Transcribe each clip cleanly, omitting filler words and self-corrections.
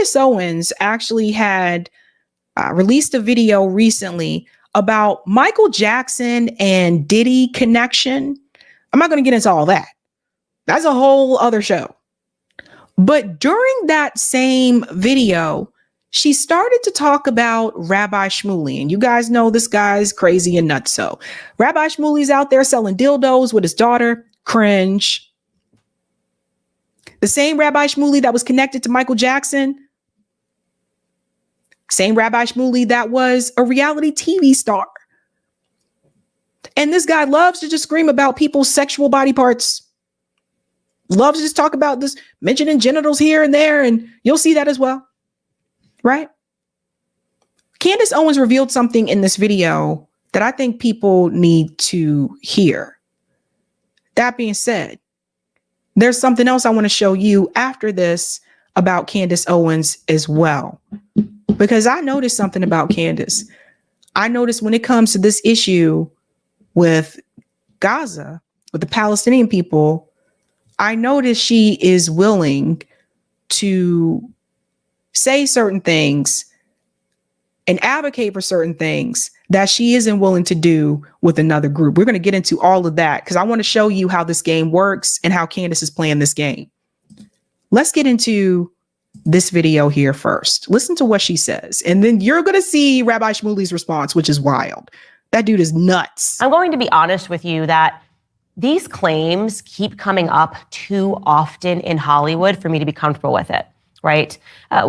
Candace Owens actually had released a video recently about Michael Jackson and Diddy connection. I'm not going to get into all that. That's a whole other show. But during that same video, she started to talk about Rabbi Shmuley. And you guys know this guy's crazy and nuts. So Rabbi Shmuley's out there selling dildos with his daughter. Cringe. The same Rabbi Shmuley that was connected to Michael Jackson. Same Rabbi Shmuley that was a reality TV star. And this guy loves to just scream about people's sexual body parts. Loves to just talk about this, mentioning genitals here and there, and you'll see that as well. Right? Candace Owens revealed something in this video that I think people need to hear. That being said, there's something else I want to show you after this about Candace Owens as well. Because I noticed something about Candace. I noticed when it comes to this issue with Gaza, with the Palestinian people, I noticed she is willing to say certain things and advocate for certain things that she isn't willing to do with another group. We're going to get into all of that because I want to show you how this game works and how Candace is playing this game. Let's get into this video here first. Listen to what she says, and then you're going to see Rabbi Shmuley's response, which is wild. That dude is nuts. I'm going to be honest with you that these claims keep coming up too often in Hollywood for me to be comfortable with it, right?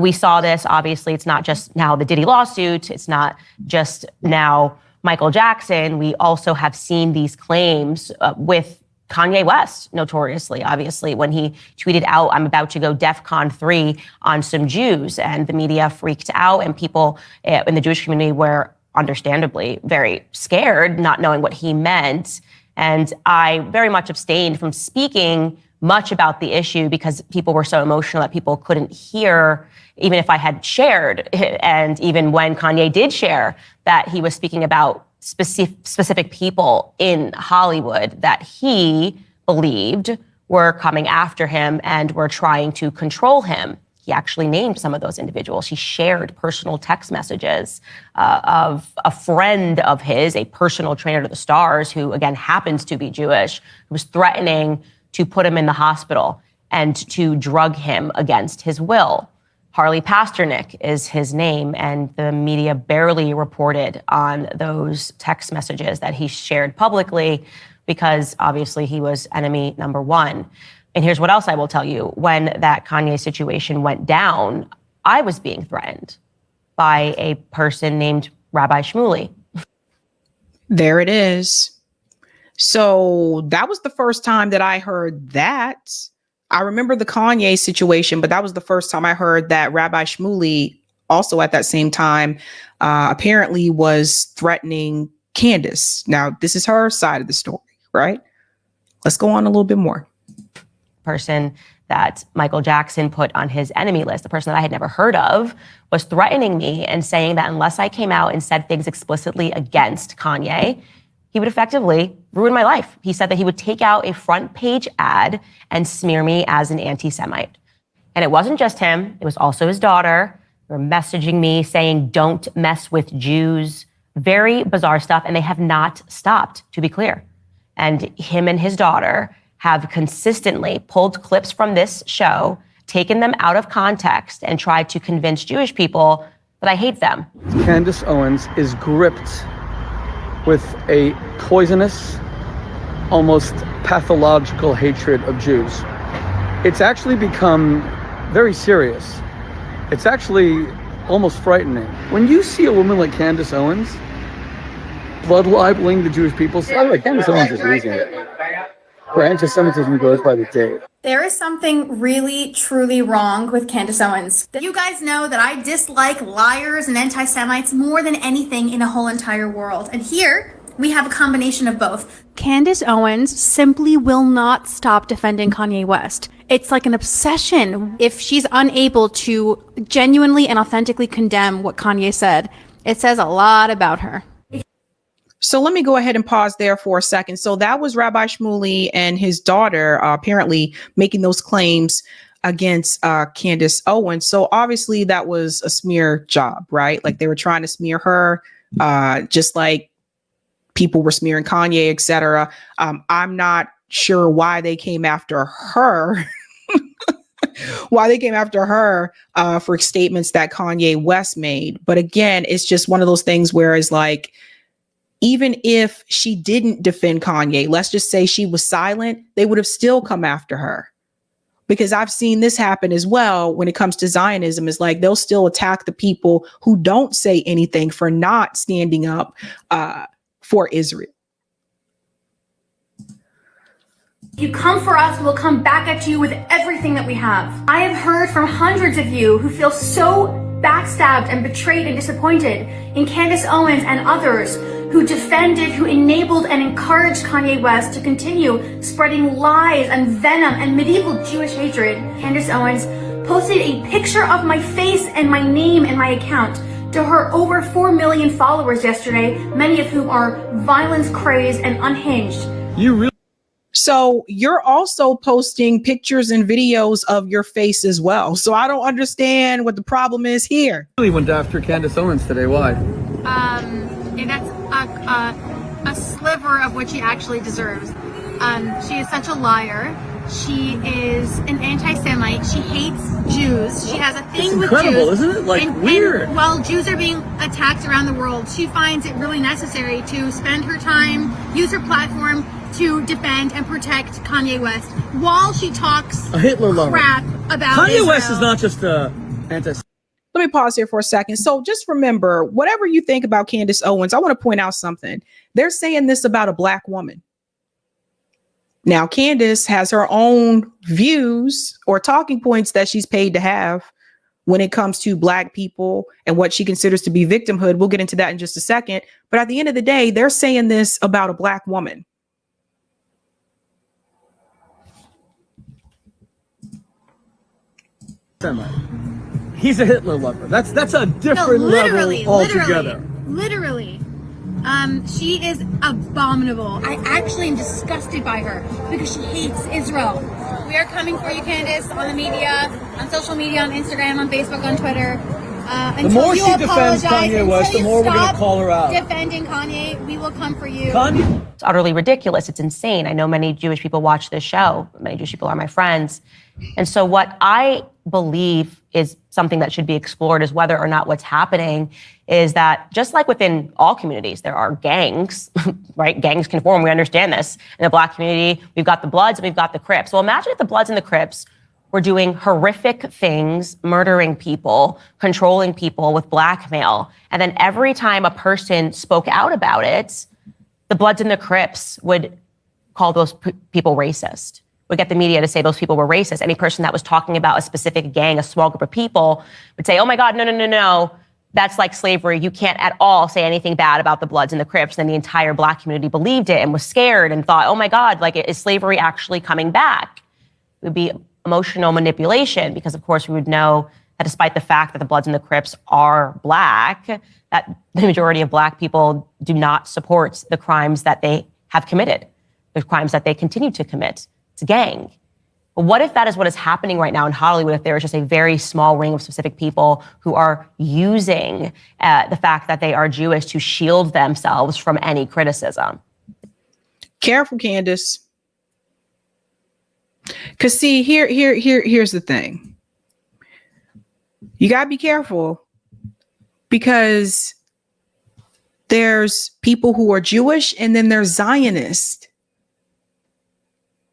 We saw this, obviously, it's not just now the Diddy lawsuit. It's not just now Michael Jackson. We also have seen these claims with Kanye West, notoriously, obviously, when he tweeted out, I'm about to go DEFCON 3 on some Jews, and the media freaked out, and people in the Jewish community were understandably very scared, not knowing what he meant. And I very much abstained from speaking much about the issue because people were so emotional that people couldn't hear, even if I had shared. And even when Kanye did share that he was speaking about specific people in Hollywood that he believed were coming after him and were trying to control him. He actually named some of those individuals. He shared personal text messages of a friend of his, a personal trainer to the stars, who again happens to be Jewish, who was threatening to put him in the hospital and to drug him against his will. Harley Pasternak is his name, and the media barely reported on those text messages that he shared publicly because obviously he was enemy number one. And here's what else I will tell you. When that Kanye situation went down, I was being threatened by a person named Rabbi Shmuley. There it is. So that was the first time that I heard that. I remember the Kanye situation, but that was the first time I heard that Rabbi Shmuley also at that same time apparently was threatening Candace. Now, this is her side of the story, right? Let's go on a little bit more. Person that Michael Jackson put on his enemy list, the person that I had never heard of, was threatening me and saying that unless I came out and said things explicitly against Kanye, he would effectively ruin my life. He said that he would take out a front page ad and smear me as an anti-Semite. And it wasn't just him, it was also his daughter. They were messaging me saying, don't mess with Jews. Very bizarre stuff, and they have not stopped, to be clear. And him and his daughter have consistently pulled clips from this show, taken them out of context, and tried to convince Jewish people that I hate them. Candace Owens is gripped with a poisonous, almost pathological hatred of Jews. It's actually become very serious. It's actually almost frightening. When you see a woman like Candace Owens blood libeling the Jewish people, Candace Owens is losing it. Her anti-Semitism goes by the day. There is something really, truly wrong with Candace Owens. You guys know that I dislike liars and anti-Semites more than anything in a whole entire world. And here, we have a combination of both. Candace Owens simply will not stop defending Kanye West. It's like an obsession. If she's unable to genuinely and authentically condemn what Kanye said, it says a lot about her. So let me go ahead and pause there for a second. So that was Rabbi Shmuley and his daughter apparently making those claims against Candace Owens. So obviously that was a smear job, right? Like they were trying to smear her, just like people were smearing Kanye, etc. I'm not sure why they came after her. Why they came after her for statements that Kanye West made. But again, it's just one of those things where it's like, even if she didn't defend Kanye, let's just say she was silent, they would have still come after her. Because I've seen this happen as well when it comes to Zionism. It's like they'll still attack the people who don't say anything for not standing up for Israel. You come for us, we'll come back at you with everything that we have. I have heard from hundreds of you who feel so backstabbed and betrayed and disappointed in Candace Owens and others who defended, who enabled and encouraged Kanye West to continue spreading lies and venom and medieval Jewish hatred. Candace Owens posted a picture of my face and my name and my account to her over 4 million followers yesterday, many of whom are violence crazed and unhinged. So you're also posting pictures and videos of your face as well. So I don't understand what the problem is here. Really went after Candace Owens today. Why? And that's a sliver of what she actually deserves. She is such a liar. She is an anti-Semite. She hates Jews. She has a thing with Jews. It's incredible, isn't it? Like, weird. And while Jews are being attacked around the world, she finds it really necessary to spend her time, use her platform to defend and protect Kanye West while she talks a Hitler lover crap about Kanye Israel. West is not just a anti. Let me pause here for a second. So just remember, whatever you think about Candace Owens, I want to point out something. They're saying this about a Black woman. Now, Candace has her own views or talking points that she's paid to have when it comes to Black people and what she considers to be victimhood. We'll get into that in just a second. But at the end of the day, they're saying this about a Black woman. He's a Hitler lover. That's a different level altogether. Literally. She is abominable. I actually am disgusted by her because she hates Israel. We are coming for you, Candace, on the media, on social media, on Instagram, on Facebook, on Twitter. The more she defends Kanye West, the more we're going to call her out. Defending Kanye, we will come for you. It's utterly ridiculous. It's insane. I know many Jewish people watch this show. Many Jewish people are my friends. And so what I believe is something that should be explored is whether or not what's happening is that just like within all communities, there are gangs, right? Gangs can form. We understand this. In the Black community, we've got the Bloods and we've got the Crips. Well, imagine if the Bloods and the Crips were doing horrific things, murdering people, controlling people with blackmail. And then every time a person spoke out about it, the Bloods and the Crips would call those people racist. Would get the media to say those people were racist. Any person that was talking about a specific gang, a small group of people, would say, oh my God, no. That's like slavery. You can't at all say anything bad about the Bloods and the Crips. And then the entire Black community believed it and was scared and thought, oh my God, like, is slavery actually coming back? It would be emotional manipulation because, of course, we would know that despite the fact that the Bloods and the Crips are Black, that the majority of Black people do not support the crimes that they have committed, the crimes that they continue to commit. It's a gang. But what if that is what is happening right now in Hollywood, if there is just a very small ring of specific people who are using the fact that they are Jewish to shield themselves from any criticism? Careful, Candace. Because see, here's the thing. You got to be careful because there's people who are Jewish and then there's Zionists.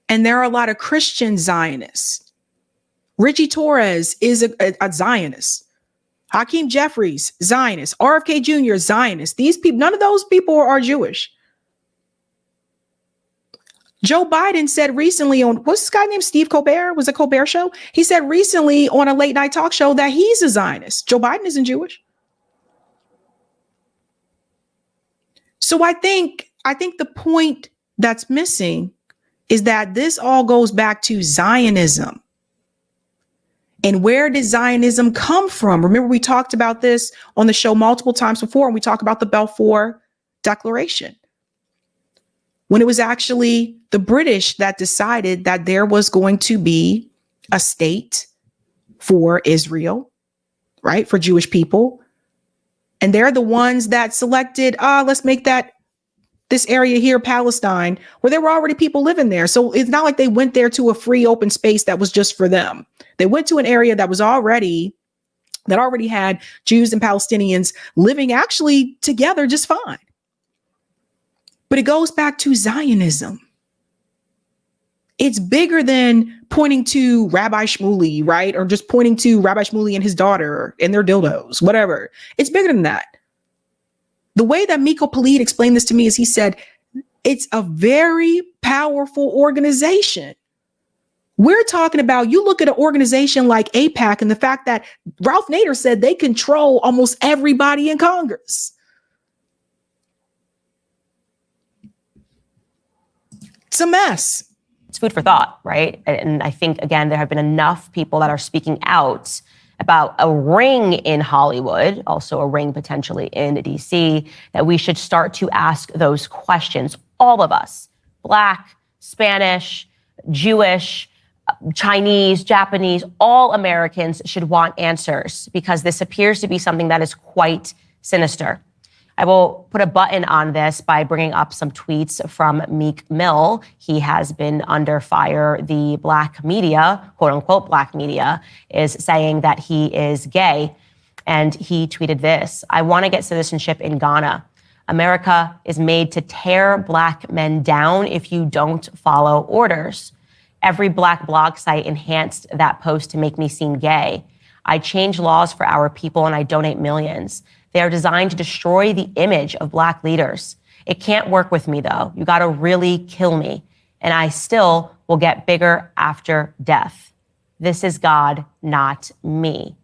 And there are a lot of Christian Zionists. Richie Torres is a Zionist. Hakeem Jeffries, Zionist. RFK Jr., Zionist. These people, none of those people are Jewish. Joe Biden said recently on, what's this guy named Steve Colbert? Was it Colbert Show? He said recently on a late night talk show that he's a Zionist. Joe Biden isn't Jewish. So I think the point that's missing is that this all goes back to Zionism. And where did Zionism come from? Remember, we talked about this on the show multiple times before, and we talked about the Balfour Declaration, when it was actually the British that decided that there was going to be a state for Israel, right? For Jewish people. And they're the ones that selected, let's make this area here, Palestine, where there were already people living there. So it's not like they went there to a free open space that was just for them. They went to an area that already had Jews and Palestinians living actually together just fine. But it goes back to Zionism. It's bigger than pointing to Rabbi Shmuley, right? Or just pointing to Rabbi Shmuley and his daughter and their dildos, whatever. It's bigger than that. The way that Miko Palid explained this to me is he said, it's a very powerful organization. We're talking about, you look at an organization like AIPAC and the fact that Ralph Nader said they control almost everybody in Congress. It's a mess. It's food for thought, right? And I think, again, there have been enough people that are speaking out about a ring in Hollywood, also a ring potentially in DC, that we should start to ask those questions. All of us, Black, Spanish, Jewish, Chinese, Japanese, all Americans should want answers, because this appears to be something that is quite sinister. I will put a button on this by bringing up some tweets from Meek Mill. He has been under fire. The Black media, quote unquote Black media, is saying that he is gay. And he tweeted this: I want to get citizenship in Ghana. America is made to tear Black men down if you don't follow orders. Every Black blog site enhanced that post to make me seem gay. I change laws for our people and I donate millions. They are designed to destroy the image of Black leaders. It can't work with me, though. You got to really kill me, and I still will get bigger after death. This is God, not me.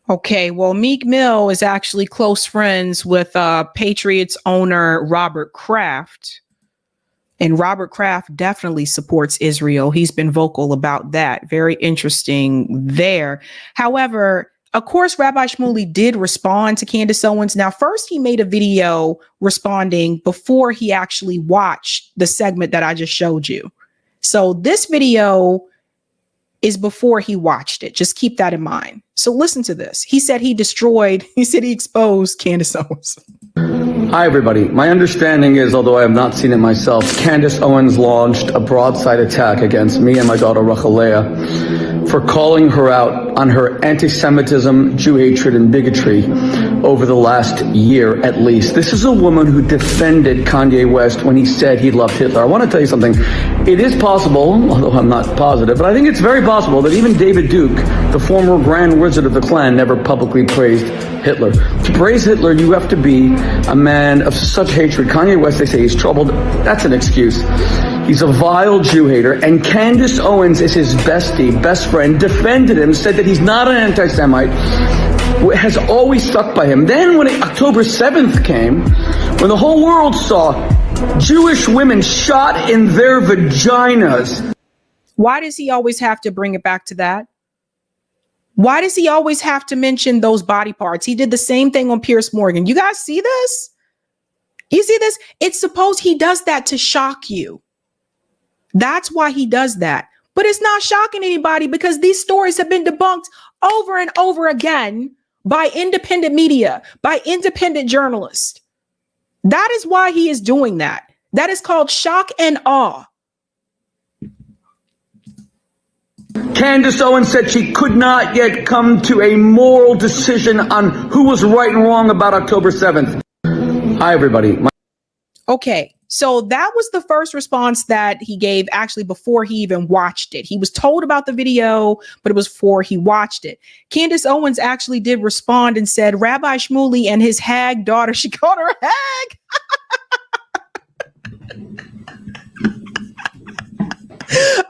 Okay, well, Meek Mill is actually close friends with Patriots owner Robert Kraft. And Robert Kraft definitely supports Israel. He's been vocal about that. Very interesting there. However, of course, Rabbi Shmuley did respond to Candace Owens. Now, first, he made a video responding before he actually watched the segment that I just showed you. So this video is before he watched it. Just keep that in mind. So listen to this. He said he exposed Candace Owens. Hi, everybody. My understanding is, although I have not seen it myself, Candace Owens launched a broadside attack against me and my daughter Rachalea for calling her out on her anti-Semitism, Jew hatred, and bigotry over the last year at least. This is a woman who defended Kanye West when he said he loved Hitler. I want to tell you something. It is possible, although I'm not positive, but I think it's very possible that even David Duke, the former Grand Wizard of the Klan, never publicly praised Hitler. To praise Hitler, you have to be a man of such hatred. Kanye West, they say he's troubled. That's an excuse. He's a vile Jew hater, and Candace Owens is his bestie, best friend, defended him, said that he's not an anti-Semite, has always stuck by him. Then when October 7th came, when the whole world saw Jewish women shot in their vaginas. Why does he always have to bring it back to that? Why does he always have to mention those body parts? He did the same thing on Piers Morgan. You guys see this? You see this? It's supposed he does that to shock you. That's why he does that. But it's not shocking anybody because these stories have been debunked over and over again by independent media, by independent journalists. That is why he is doing that. That is called shock and awe. Candace Owens said she could not yet come to a moral decision on who was right and wrong about October 7th. Hi, everybody. Okay, so that was the first response that he gave actually before he even watched it. He was told about the video, but it was before he watched it. Candace Owens actually did respond and said, Rabbi Shmuley and his hag daughter, she called her a hag.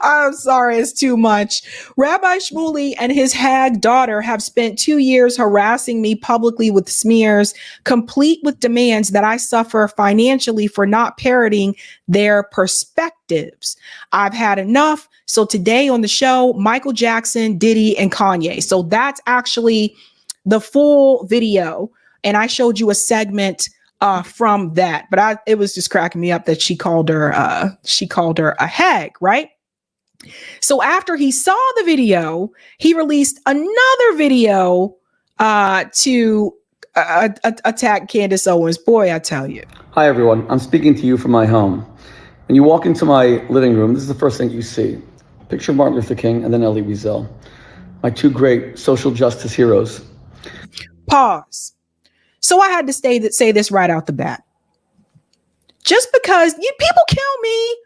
I'm sorry, it's too much. Rabbi Shmuley and his hag daughter have spent 2 years harassing me publicly with smears, complete with demands that I suffer financially for not parroting their perspectives. I've had enough. So today on the show, Michael Jackson, Diddy, and Kanye. So that's actually the full video. And I showed you a segment from that, but it was just cracking me up that she called her a hag, right? So after he saw the video, he released another video to attack Candace Owens. Boy, I tell you. Hi, everyone. I'm speaking to you from my home. When you walk into my living room, this is the first thing you see. A picture of Martin Luther King and then Elie Wiesel, my two great social justice heroes. Pause. So I had to say this right out the bat. Just because people kill me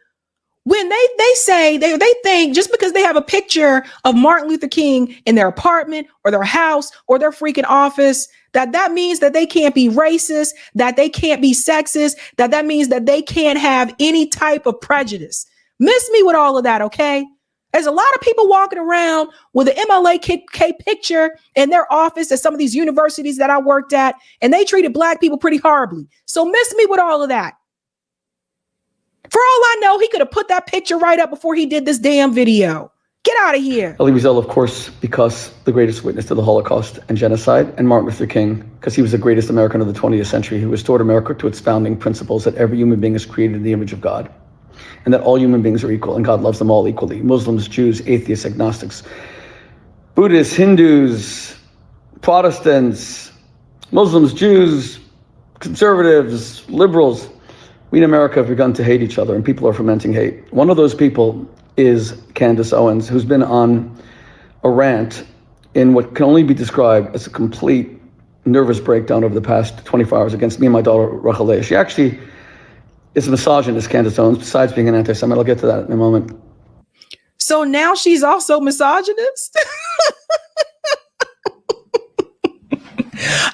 when they say they think just because they have a picture of Martin Luther King in their apartment or their house or their freaking office, that means that they can't be racist, that they can't be sexist, that means that they can't have any type of prejudice. Miss me with all of that, okay? There's a lot of people walking around with an MLK picture in their office at some of these universities that I worked at, and they treated Black people pretty horribly. So miss me with all of that. For all I know, he could have put that picture right up before he did this damn video. Get out of here. Elie Wiesel, of course, because the greatest witness to the Holocaust and genocide, and Martin Luther King, because he was the greatest American of the 20th century who restored America to its founding principles that every human being is created in the image of God, and that all human beings are equal, and God loves them all equally. Muslims, Jews, atheists, agnostics, Buddhists, Hindus, Protestants, Muslims, Jews, conservatives, liberals. We in America have begun to hate each other, and people are fomenting hate. One of those people is Candace Owens, who's been on a rant in what can only be described as a complete nervous breakdown over the past 24 hours against me and my daughter, Rachel. She actually is a misogynist, Candace Owens, besides being an anti-Semite. I'll get to that in a moment. So now she's also misogynist?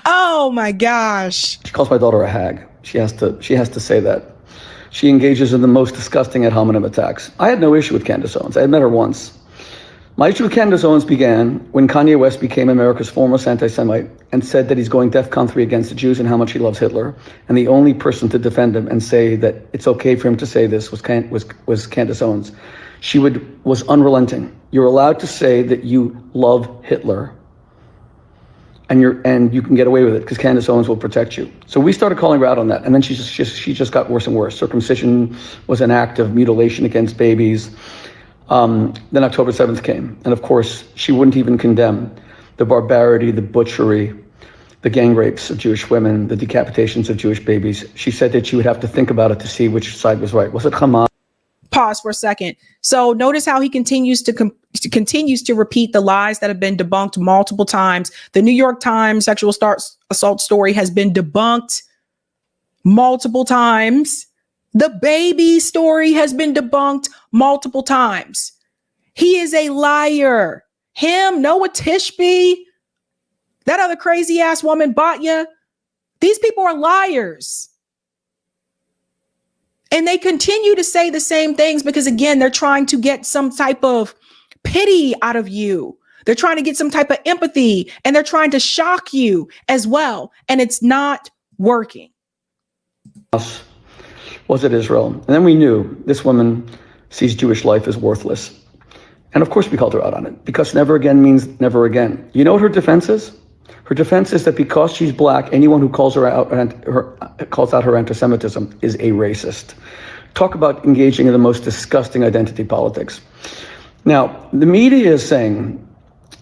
Oh my gosh. She calls my daughter a hag. She has to say that. She engages in the most disgusting ad hominem attacks. I had no issue with Candace Owens. I had met her once. My issue with Candace Owens began when Kanye West became America's foremost anti-Semite and said that he's going DEFCON 3 against the Jews and how much he loves Hitler. And the only person to defend him and say that it's okay for him to say this was Candace Owens. She was unrelenting. You're allowed to say that you love Hitler, and you can get away with it because Candace Owens will protect you. So we started calling her out on that, and then she just got worse and worse. Circumcision was an act of mutilation against babies. Then October 7th came, and of course she wouldn't even condemn the barbarity, the butchery, the gang rapes of Jewish women, the decapitations of Jewish babies. She said that she would have to think about it to see which side was right. Was it Hamas? Pause for a second. So notice how he continues to repeat the lies that have been debunked multiple times. The New York Times sexual assault story has been debunked multiple times. The baby story has been debunked multiple times. He is a liar. Him, Noah Tishby, that other crazy ass woman, Batya. These people are liars. And they continue to say the same things because, again, they're trying to get some type of pity out of you. They're trying to get some type of empathy, and they're trying to shock you as well. And it's not working. Was it Israel? And then we knew this woman sees Jewish life as worthless. And of course we called her out on it, because never again means never again. You know what her defense is? Her defense is that because she's Black, anyone who calls out her anti-Semitism is a racist. Talk about engaging in the most disgusting identity politics. Now, the media is saying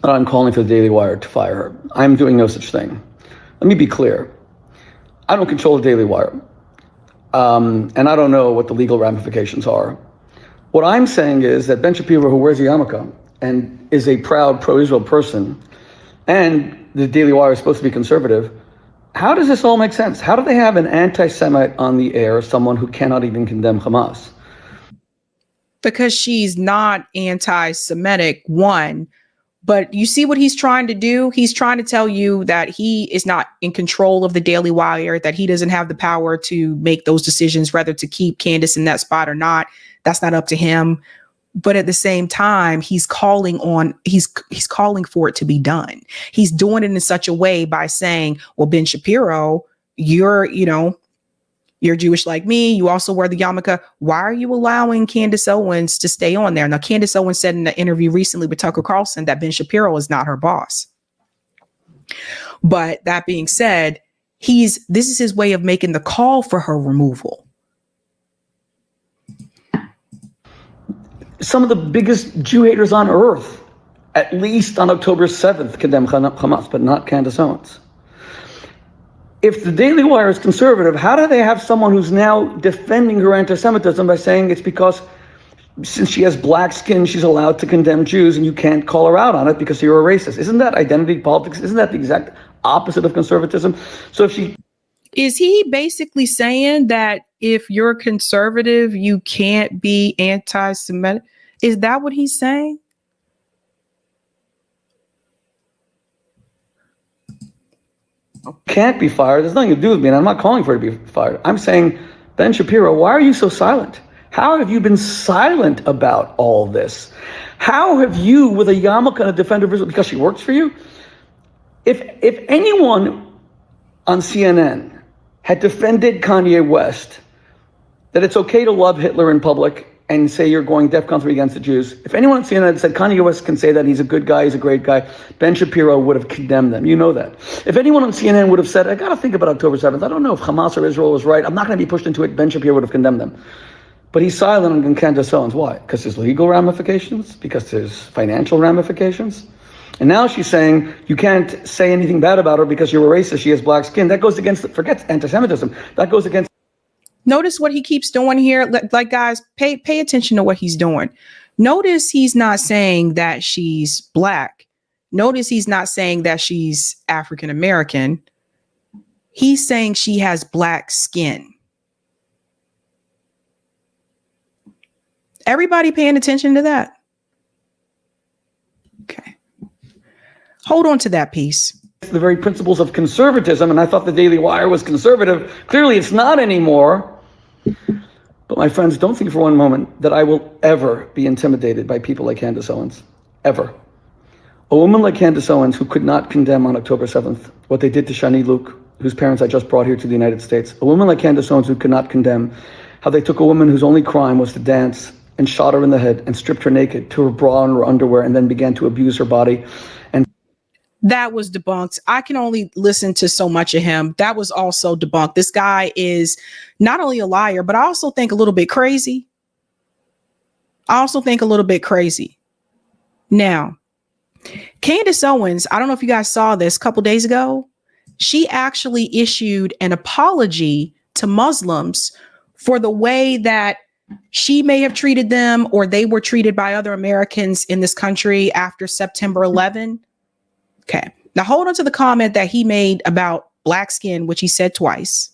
that I'm calling for the Daily Wire to fire her. I'm doing no such thing. Let me be clear. I don't control the Daily Wire. And I don't know what the legal ramifications are. What I'm saying is that Ben Shapiro, who wears a yarmulke and is a proud pro-Israel person, and the Daily Wire is supposed to be conservative, how does this all make sense? How do they have an anti-Semite on the air, someone who cannot even condemn Hamas? Because she's not anti-Semitic, one. But you see what he's trying to do? He's trying to tell you that he is not in control of the Daily Wire, that he doesn't have the power to make those decisions, whether to keep Candace in that spot or not. That's not up to him. But at the same time, he's calling for it to be done. He's doing it in such a way by saying, well, Ben Shapiro, you're Jewish like me. You also wear the yarmulke. Why are you allowing Candace Owens to stay on there? Now, Candace Owens said in an interview recently with Tucker Carlson that Ben Shapiro is not her boss. But that being said, this is his way of making the call for her removal. some of the biggest Jew haters on earth, at least on October 7th, condemn Hamas, but not Candace Owens. If the Daily Wire is conservative, how do they have someone who's now defending her anti-Semitism by saying it's because since she has black skin, she's allowed to condemn Jews and you can't call her out on it because you're a racist? Isn't that identity politics? Isn't that the exact opposite of conservatism? So if she... Is he basically saying that if you're conservative, you can't be anti-Semitic? Is that what he's saying? Can't be fired. There's nothing to do with me, and I'm not calling for her to be fired. I'm saying, Ben Shapiro, why are you so silent? How have you been silent about all this? How have you, with a yarmulke and a defender of Israel, because she works for you? If anyone on CNN had defended Kanye West, that it's okay to love Hitler in public and say you're going DEFCON 3 against the Jews, if anyone on CNN had said Kanye West can say that, he's a good guy, he's a great guy, Ben Shapiro would have condemned them. You know that. If anyone on CNN would have said, I got to think about October 7th, I don't know if Hamas or Israel was right, I'm not going to be pushed into it, Ben Shapiro would have condemned them. But he's silent on Candace Owens. Why? Because there's legal ramifications? Because there's financial ramifications? And now she's saying you can't say anything bad about her because you're a racist, she has black skin. That goes against, forget anti-Semitism, that goes against... Notice what he keeps doing here. Like, guys, pay attention to what he's doing. Notice he's not saying that she's black. Notice he's not saying that she's African American. He's saying she has black skin. Everybody paying attention to that? Okay. Hold on to that piece. The very principles of conservatism, and I thought the Daily Wire was conservative. Clearly it's not anymore. But my friends, don't think for one moment that I will ever be intimidated by people like Candace Owens. Ever. A woman like Candace Owens, who could not condemn on October 7th what they did to Shani Luke, whose parents I just brought here to the United States. A woman like Candace Owens who could not condemn how they took a woman whose only crime was to dance and shot her in the head and stripped her naked to her bra and her underwear and then began to abuse her body. And that was debunked. I can only listen to so much of him. That was also debunked. This guy is not only a liar, but I also think a little bit crazy. Now, Candace Owens, I don't know if you guys saw this a couple days ago. She actually issued an apology to Muslims for the way that she may have treated them or they were treated by other Americans in this country after September 11. Okay. Now hold on to the comment that he made about black skin, which he said twice.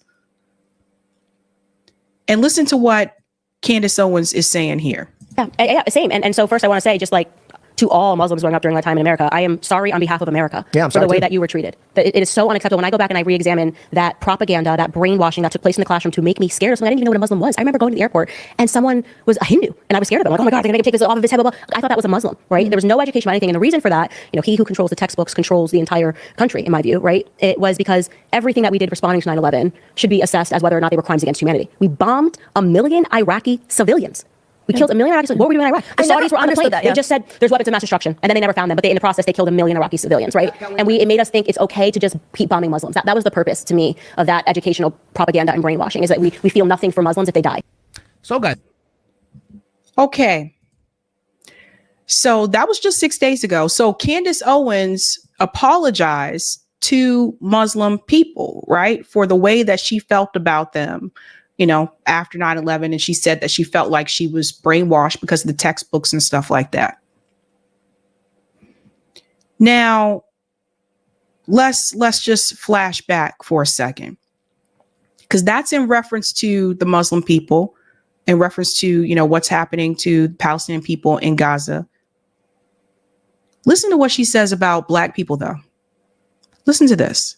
And listen to what Candace Owens is saying here. Yeah, same. And so first I want to say, just like to all Muslims growing up during my time in America, I am sorry on behalf of America for the way that you were treated. That it is so unacceptable. When I go back and I re-examine that propaganda, that brainwashing that took place in the classroom to make me scared of something, I didn't even know what a Muslim was. I remember going to the airport and someone was a Hindu and I was scared of them. Like, oh my God, they're gonna take this off of his head, blah, blah. I thought that was a Muslim, right? There was no education about anything. And the reason for that, he who controls the textbooks controls the entire country, in my view, right? It was because everything that we did responding to 9/11 should be assessed as whether or not they were crimes against humanity. We bombed 1 million Iraqi civilians. We killed 1 million Iraqis. What were we doing in Iraq? The Saudis were on the plane. They just said there's weapons of mass destruction, and then they never found them. But in the process, they killed 1 million Iraqi civilians, right? And it made us think it's okay to just keep bombing Muslims. That was the purpose to me of that educational propaganda and brainwashing, is that we feel nothing for Muslims if they die. So good. Okay. So that was just 6 days ago. So Candace Owens apologized to Muslim people, right, for the way that she felt about them, after 9/11. And she said that she felt like she was brainwashed because of the textbooks and stuff like that. Now, let's just flash back for a second, because that's in reference to the Muslim people, in reference to, what's happening to Palestinian people in Gaza. Listen to what she says about Black people, though. Listen to this.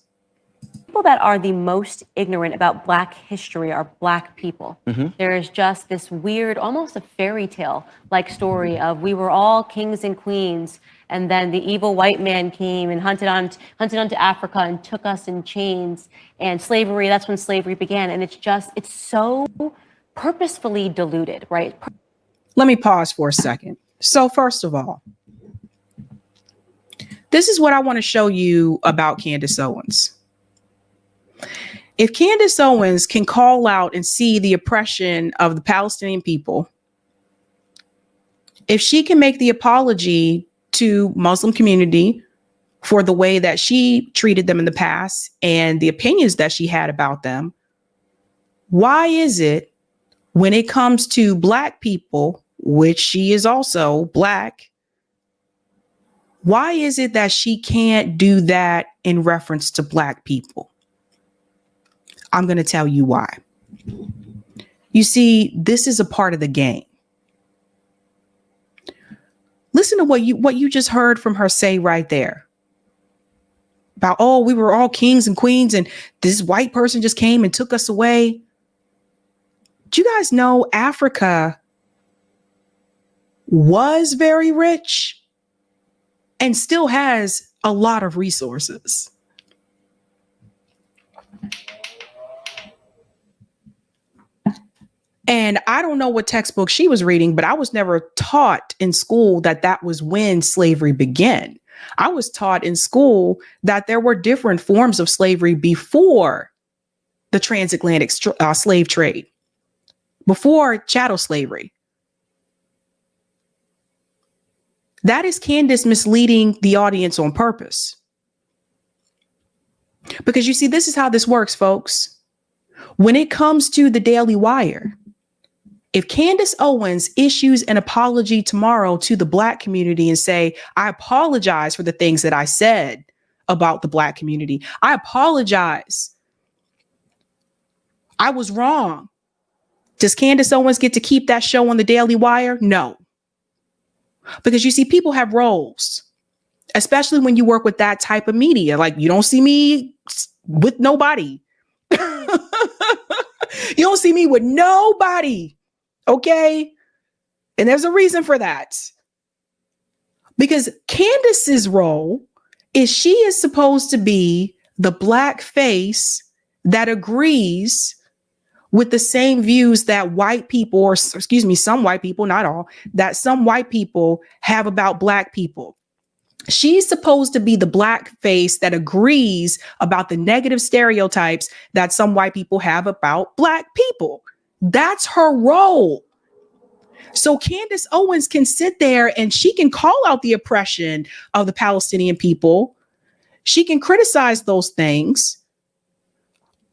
People that are the most ignorant about Black history are Black people. Mm-hmm. There is just this weird, almost a fairy tale like story of we were all kings and queens, and then the evil white man came and hunted onto Africa and took us in chains, and slavery, that's when slavery began. And it's so purposefully diluted, right? Let me pause for a second. So first of all, this is what I want to show you about Candace Owens. If Candace Owens can call out and see the oppression of the Palestinian people if she can make the apology to Muslim community for the way that she treated them in the past and the opinions that she had about them, why is it when it comes to Black people, which she is also Black, why is it that she can't do that in reference to Black people? I'm going to tell you why. You see, this is a part of the game. Listen to what you just heard from her say right there about, oh, we were all kings and queens and this white person just came and took us away. Do you guys know Africa was very rich and still has a lot of resources? And I don't know what textbook she was reading, but I was never taught in school that that was when slavery began. I was taught in school that there were different forms of slavery before the transatlantic slave trade, before chattel slavery. That is Candace misleading the audience on purpose. Because you see, this is how this works, folks. When it comes to the Daily Wire, if Candace Owens issues an apology tomorrow to the Black community and say, I apologize for the things that I said about the Black community. I apologize. I was wrong. Does Candace Owens get to keep that show on the Daily Wire? No. Because you see, people have roles, especially when you work with that type of media. Like, you don't see me with nobody. You don't see me with nobody. Okay. And there's a reason for that. Because Candace's role is she is supposed to be the Black face that agrees with the same views that white people, or excuse me, some white people, not all, that some white people have about Black people. She's supposed to be the Black face that agrees about the negative stereotypes that some white people have about Black people. That's her role. So Candace Owens can sit there and she can call out the oppression of the Palestinian people. She can criticize those things.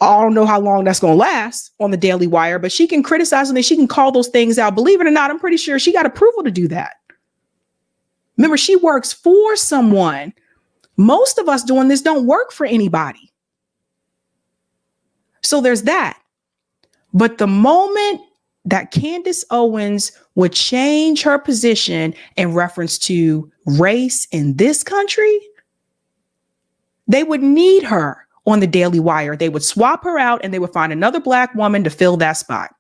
I don't know how long that's going to last on the Daily Wire, but she can criticize them and she can call those things out. Believe it or not, I'm pretty sure she got approval to do that. Remember, she works for someone. Most of us doing this don't work for anybody. So there's that. But the moment that Candace Owens would change her position in reference to race in this country, they would need her on the Daily Wire. They would swap her out and they would find another Black woman to fill that spot.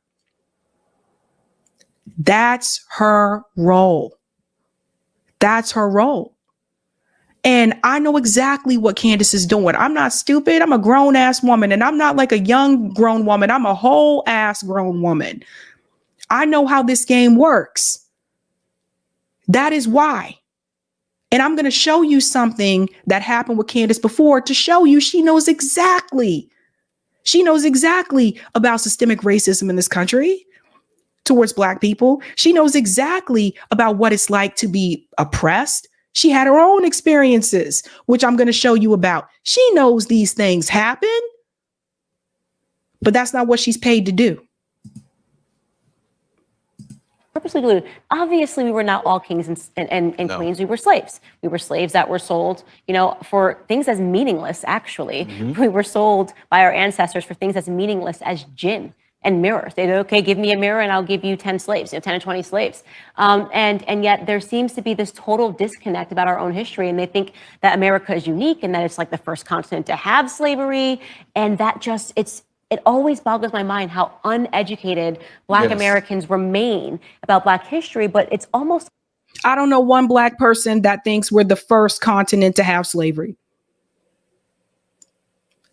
That's her role. That's her role. And I know exactly what Candace is doing. I'm not stupid. I'm a grown ass woman, and I'm not like a young grown woman. I'm a whole ass grown woman. I know how this game works. That is why. And I'm going to show you something that happened with Candace before to show you she knows exactly. She knows exactly about systemic racism in this country towards Black people. She knows exactly about what it's like to be oppressed. She had her own experiences, which I'm going to show you about. She knows these things happen, but that's not what she's paid to do. Purposely glued. Obviously, we were not all kings and No. queens. We were slaves. We were slaves that were sold, for things as meaningless, actually. Mm-hmm. We were sold by our ancestors for things as meaningless as gin and mirrors. They'd okay, give me a mirror and I'll give you 10 slaves, 10 or 20 slaves. And yet there seems to be this total disconnect about our own history. And they think that America is unique and that it's like the first continent to have slavery. And that just, it always boggles my mind how uneducated Black Yes. Americans remain about Black history, but it's almost. I don't know one Black person that thinks we're the first continent to have slavery.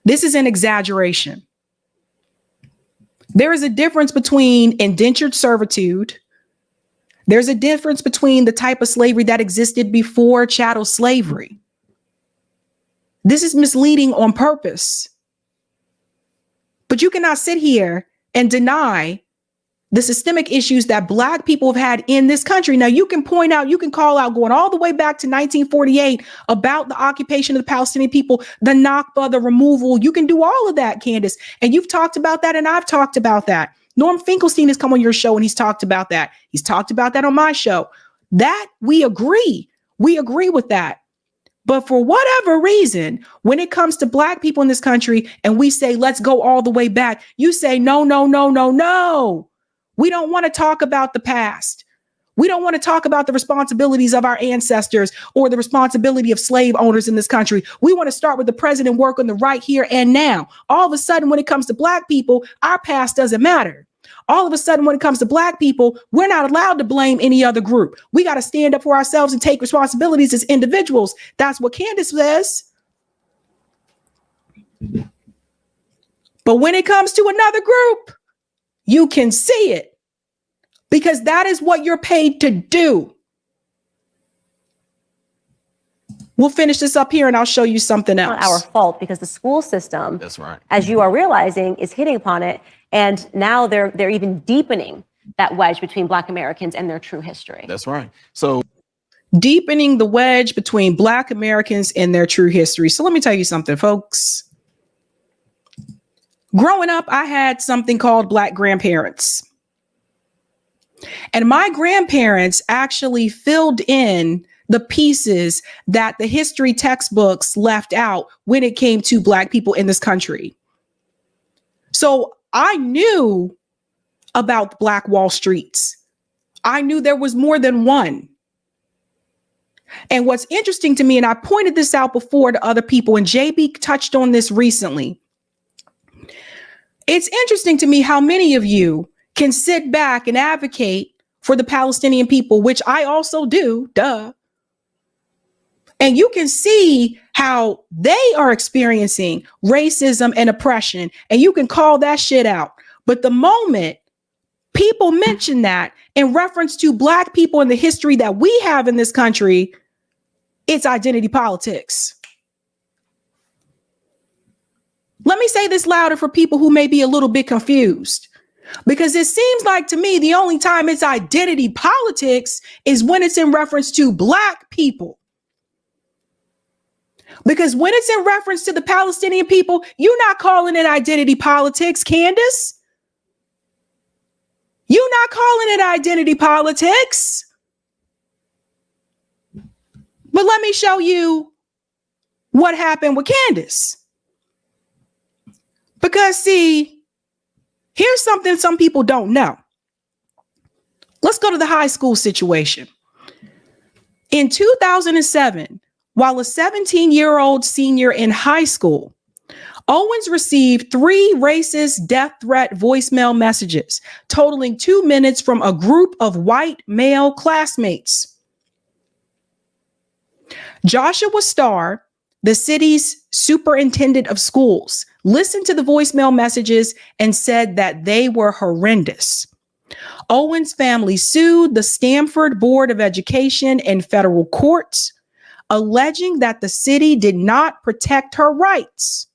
This is an exaggeration. There is a difference between indentured servitude. There's a difference between the type of slavery that existed before chattel slavery. This is misleading on purpose. But you cannot sit here and deny the systemic issues that Black people have had in this country. Now, you can point out, you can call out going all the way back to 1948 about the occupation of the Palestinian people, the Nakba, the removal. You can do all of that, Candace. And you've talked about that, and I've talked about that. Norm Finkelstein has come on your show, and he's talked about that. He's talked about that on my show. That we agree. We agree with that. But for whatever reason, when it comes to Black people in this country, and we say, let's go all the way back, you say, no, no, no, no, no. We don't want to talk about the past. We don't want to talk about the responsibilities of our ancestors or the responsibility of slave owners in this country. We want to start with the present and work on the right here and now. All of a sudden, when it comes to Black people, our past doesn't matter. All of a sudden, when it comes to Black people, we're not allowed to blame any other group. We got to stand up for ourselves and take responsibilities as individuals. That's what Candace says. But when it comes to another group, you can see it, because that is what you're paid to do. We'll finish this up here and I'll show you something else. Not our fault, because the school system, That's right. as you are realizing, is hitting upon it. And now they're even deepening that wedge between Black Americans and their true history. That's right. So Deepening the wedge between Black Americans and their true history. So let me tell you something, folks. Growing up, I had something called Black grandparents. And my grandparents actually filled in the pieces that the history textbooks left out when it came to Black people in this country. So I knew about Black Wall Streets. I knew there was more than one. And what's interesting to me, and I pointed this out before to other people, and JB touched on this recently. It's interesting to me how many of you can sit back and advocate for the Palestinian people, which I also do, duh. And you can see how they are experiencing racism and oppression, and you can call that shit out. But the moment people mention that in reference to Black people and the history that we have in this country, it's identity politics. Let me say this louder for people who may be a little bit confused, because it seems like to me the only time it's identity politics is when it's in reference to Black people. Because when it's in reference to the Palestinian people, you're not calling it identity politics, Candace. You're not calling it identity politics. But let me show you what happened with Candace. Because, see, here's something some people don't know. Let's go to the high school situation. In 2007, while a 17-year-old senior in high school, Owens received 3 racist death threat voicemail messages, totaling 2 minutes from a group of white male classmates. Joshua Starr, the city's superintendent of schools, listened to the voicemail messages and said that they were horrendous. Owens' family sued the Stanford Board of Education in federal courts, alleging that the city did not protect her rights,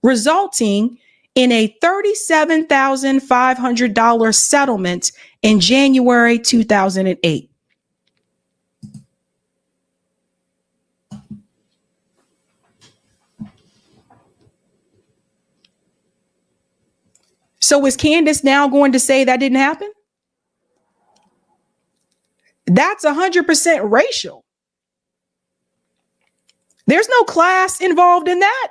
resulting in a $37,500 settlement in January 2008. So is Candace now going to say that didn't happen? That's 100% racial. There's no class involved in that.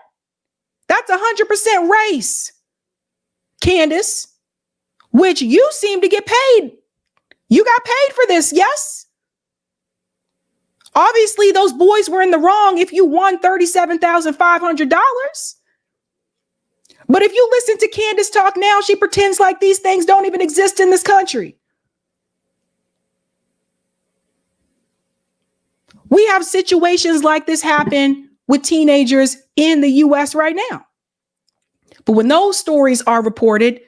That's 100% race, Candace, which you seem to get paid. You got paid for this, yes? Obviously, those boys were in the wrong if you won $37,500. But if you listen to Candace talk now, she pretends like these things don't even exist in this country. We have situations like this happen with teenagers in the US right now. But when those stories are reported,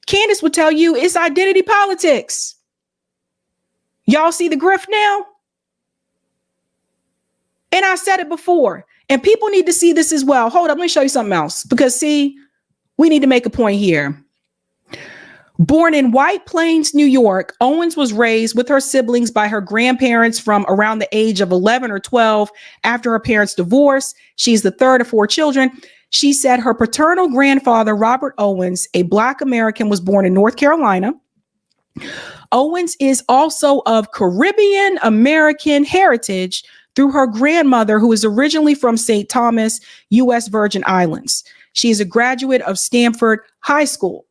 Candace would tell you it's identity politics. Y'all see the grift now? And I said it before, and people need to see this as well. Hold up, let me show you something else, because see, we need to make a point here. Born in White Plains, New York, Owens was raised with her siblings by her grandparents from around the age of 11 or 12 after her parents' divorce. She's the third of 4 children. She said her paternal grandfather, Robert Owens, a Black American, was born in North Carolina. Owens is also of Caribbean American heritage through her grandmother, who is originally from St. Thomas, U.S. Virgin Islands. She is a graduate of Stanford High School.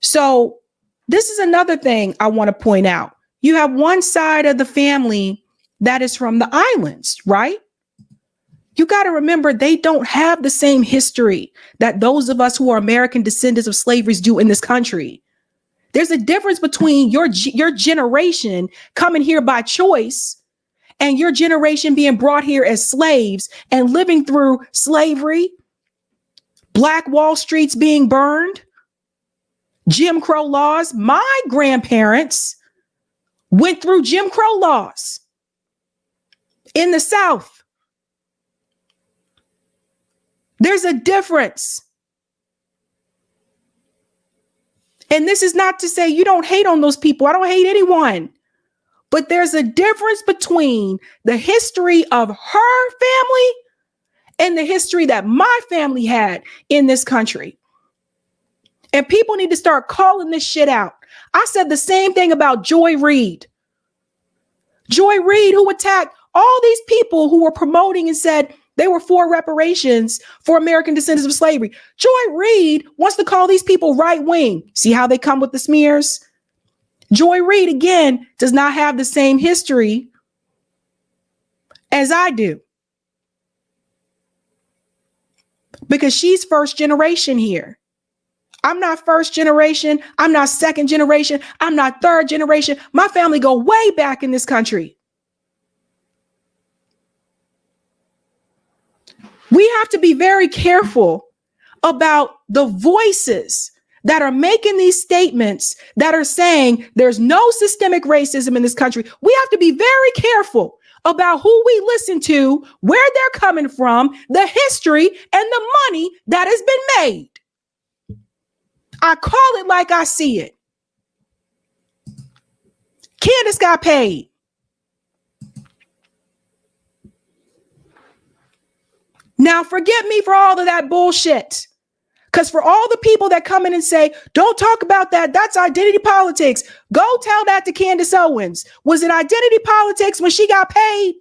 So this is another thing I want to point out. You have one side of the family that is from the islands, right? You got to remember they don't have the same history that those of us who are American descendants of slavery do in this country. There's a difference between your generation coming here by choice and your generation being brought here as slaves and living through slavery, Black Wall Streets being burned, Jim Crow laws. My grandparents went through Jim Crow laws in the South. There's a difference. And this is not to say you don't hate on those people. I don't hate anyone. But there's a difference between the history of her family and the history that my family had in this country. And people need to start calling this shit out. I said the same thing about Joy Reid. Joy Reid, who attacked all these people who were promoting and said they were for reparations for American descendants of slavery. Joy Reid wants to call these people right wing. See how they come with the smears? Joy Reid, again, does not have the same history as I do. Because she's first generation here. I'm not first generation. I'm not second generation. I'm not third generation. My family go way back in this country. We have to be very careful about the voices that are making these statements that are saying there's no systemic racism in this country. We have to be very careful about who we listen to, where they're coming from, the history, and the money that has been made. I call it like I see it. Candace got paid. Now, forgive me for all of that bullshit. Because for all the people that come in and say, don't talk about that, that's identity politics. Go tell that to Candace Owens. Was it identity politics when she got paid?